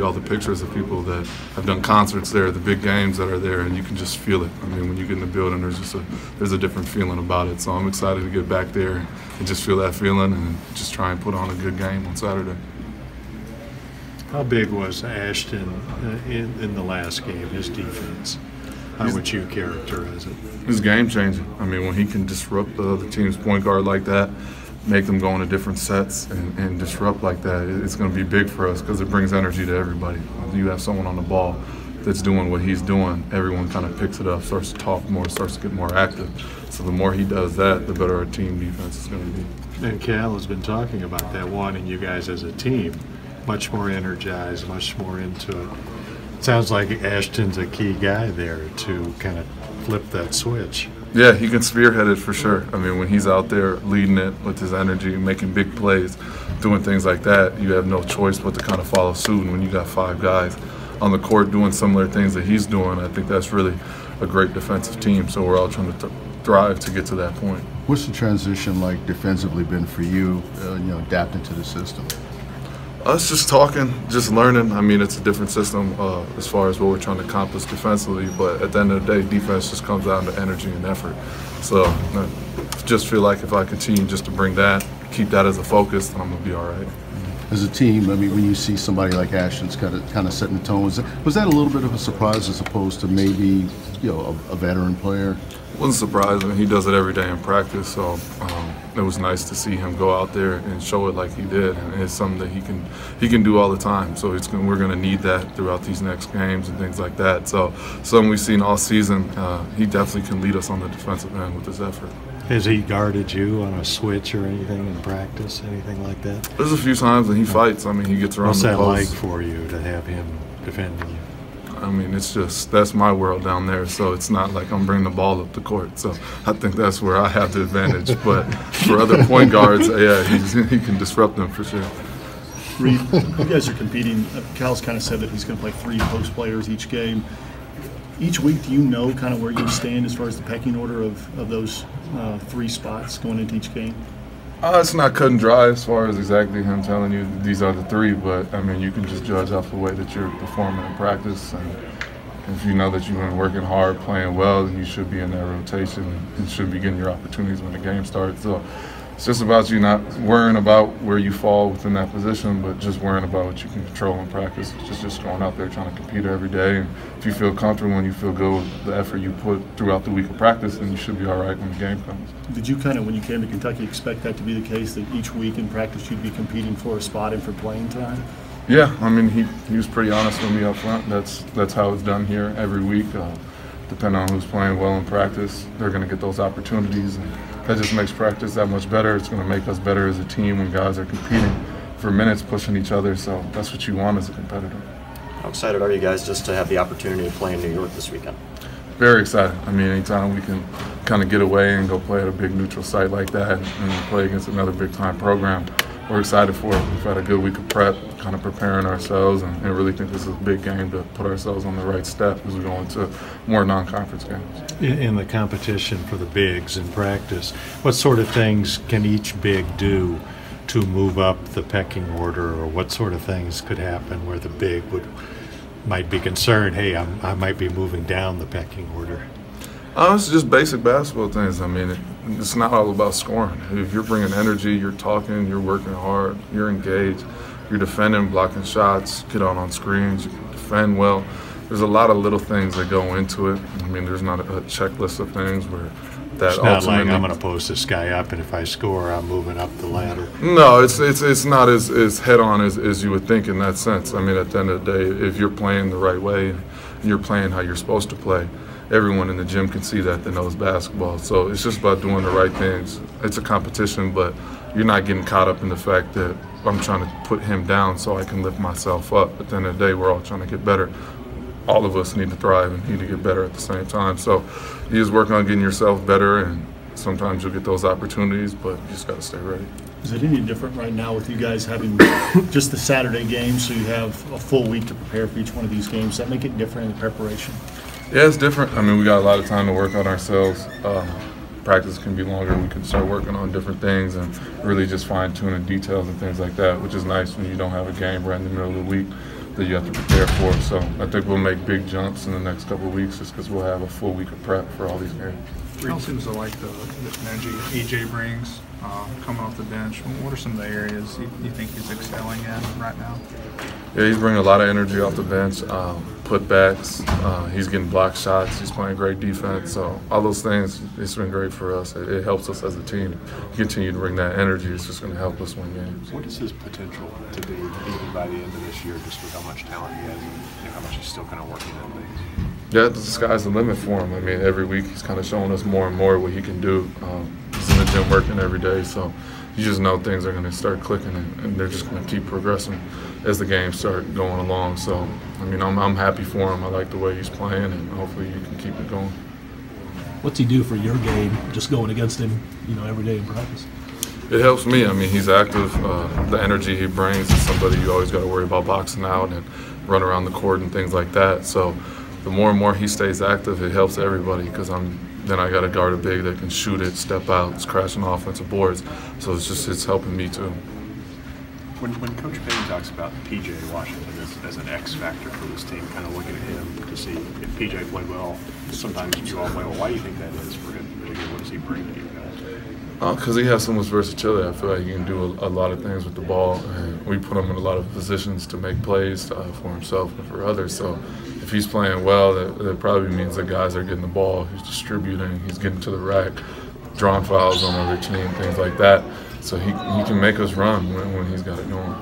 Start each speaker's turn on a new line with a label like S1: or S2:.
S1: All the pictures of people that have done concerts there, the big games that are there, and you can just feel it. I mean, when you get in the building, there's a different feeling about it. So I'm excited to get back there and just feel that feeling and just try and put on a good game on Saturday.
S2: How big was Ashton in the last game, his defense? How would you characterize it?
S1: It's game-changing. I mean, when he can disrupt the other team's point guard like that, make them go into different sets and disrupt like that, it's going to be big for us because it brings energy to everybody. When you have someone on the ball that's doing what he's doing, everyone kind of picks it up, starts to talk more, starts to get more active. So the more he does that, the better our team defense is going to be.
S2: And Cal has been talking about that, wanting you guys as a team much more energized, much more into it. Sounds like Ashton's a key guy there to kind of flip that switch.
S1: Yeah, he can spearhead it for sure. I mean, when he's out there leading it with his energy, making big plays, doing things like that, you have no choice but to kind of follow suit. And when you got 5 guys on the court doing similar things that he's doing, I think that's really a great defensive team. So we're all trying to thrive to get to that point.
S3: What's the transition like defensively been for you, adapting to the system?
S1: Us just talking, just learning. I mean, it's a different system as far as what we're trying to accomplish defensively, but at the end of the day, defense just comes down to energy and effort. So I just feel like if I continue just to bring that, keep that as a focus, then I'm going to be all right.
S3: As a team, I mean, when you see somebody like Ashton's kind of setting the tone, was that a little bit of a surprise as opposed to maybe, a veteran player?
S1: It wasn't surprising. He does it every day in practice, so it was nice to see him go out there and show it like he did. And it's something that he can do all the time. So we're going to need that throughout these next games and things like that. So something we've seen all season. He definitely can lead us on the defensive end with his effort.
S2: Has he guarded you on a switch or anything in practice, anything like that?
S1: There's a few times that he fights. I mean, he gets around
S2: What's
S1: the
S2: that
S1: post.
S2: like for you to have him defending you?
S1: I mean, that's my world down there, so it's not like I'm bringing the ball up the court. So I think that's where I have the advantage. But for other point guards, yeah, he can disrupt them for sure.
S4: Reid, you guys are competing. Cal's kind of said that he's going to play 3 post players each game. Each week, do you know kind of where you stand as far as the pecking order of those 3 spots going into each game?
S1: It's not cut and dry as far as exactly him telling you these are the 3, but I mean, you can just judge off the way that you're performing in practice. And if you know that you've been working hard, playing well, then you should be in that rotation and should be getting your opportunities when the game starts. So it's just about you not worrying about where you fall within that position, but just worrying about what you can control in practice. It's just going out there trying to compete every day. And if you feel comfortable and you feel good with the effort you put throughout the week of practice, then you should be all right when the game comes.
S4: Did you kind of, when you came to Kentucky, expect that to be the case, that each week in practice you'd be competing for a spot and for playing time?
S1: Yeah, I mean, he was pretty honest with me up front. That's how it's done here every week. Depending on who's playing well in practice, they're going to get those opportunities. And that just makes practice that much better. It's going to make us better as a team when guys are competing for minutes, pushing each other. So that's what you want as a competitor.
S5: How excited are you guys just to have the opportunity to play in New York this weekend?
S1: Very excited. I mean, anytime we can kind of get away and go play at a big neutral site like that and play against another big-time program, we're excited for it. We've had a good week of prep, kind of preparing ourselves, and really think this is a big game to put ourselves on the right step as we go into more non-conference games.
S2: In the competition for the bigs in practice, what sort of things can each big do to move up the pecking order, or what sort of things could happen where the big might be concerned, hey, I might be moving down the pecking order?
S1: It's just basic basketball things. I mean, it's not all about scoring. If you're bringing energy, you're talking, you're working hard, you're engaged, you're defending, blocking shots, get out on screens, you can defend well. There's a lot of little things that go into it. I mean, there's not a checklist of things where that
S2: it's not like I'm going to post this guy up, and if I score, I'm moving up the ladder.
S1: No, it's not as head-on as you would think in that sense. I mean, at the end of the day, if you're playing the right way and you're playing how you're supposed to play, everyone in the gym can see that knows basketball. So it's just about doing the right things. It's a competition, but you're not getting caught up in the fact that I'm trying to put him down so I can lift myself up. At the end of the day, we're all trying to get better. All of us need to thrive and need to get better at the same time. So you just work on getting yourself better, and sometimes you'll get those opportunities, but you just got to stay ready.
S4: Is it any different right now with you guys having just the Saturday games, so you have a full week to prepare for each one of these games? Does that make it different in the preparation?
S1: Yeah, it's different. I mean, we got a lot of time to work on ourselves. Practice can be longer. We can start working on different things and really just fine-tuning details and things like that, which is nice when you don't have a game right in the middle of the week. that you have to prepare for. So I think we'll make big jumps in the next couple of weeks just because we'll have a full week of prep for all these games.
S6: Reid seems to like the energy EJ brings coming off the bench. What are some of the areas you think he's excelling in right now?
S1: Yeah, he's bringing a lot of energy off the bench, putbacks. He's getting block shots. He's playing great defense. So all those things, it's been great for us. It helps us as a team. Continue to bring that energy. It's just going to help us win games.
S7: What is his potential to be, even by the end of this year, just with how much talent he has and how much he's still kind of working on things?
S1: Yeah, the sky's the limit for him. I mean, every week he's kind of showing us more and more what he can do. He's in the gym working every day, so you just know things are going to start clicking and they're just going to keep progressing as the games start going along. So, I mean, I'm happy for him. I like the way he's playing, and hopefully you can keep it going.
S8: What's he do for your game, just going against him, every day in practice?
S1: It helps me. I mean, he's active. The energy he brings is somebody you always got to worry about boxing out and run around the court and things like that. So the more and more he stays active, it helps everybody because then I got to guard a big that can shoot it, step out, it's crashing offensive boards. So it's helping me too.
S7: When Coach Payne talks about P.J. Washington as an X factor for this team, kind of looking at him to see if P.J. played well, sometimes you all play well. Why do you think that is for him? Particularly, what does he bring to you guys?
S1: Because he has so much versatility. I feel like he can do a lot of things with the ball. And we put him in a lot of positions to make plays for himself and for others. So if he's playing well, that probably means that guys are getting the ball. He's distributing. He's getting to the rack, drawing fouls on other team, things like that. So he can make us run when he's got it going.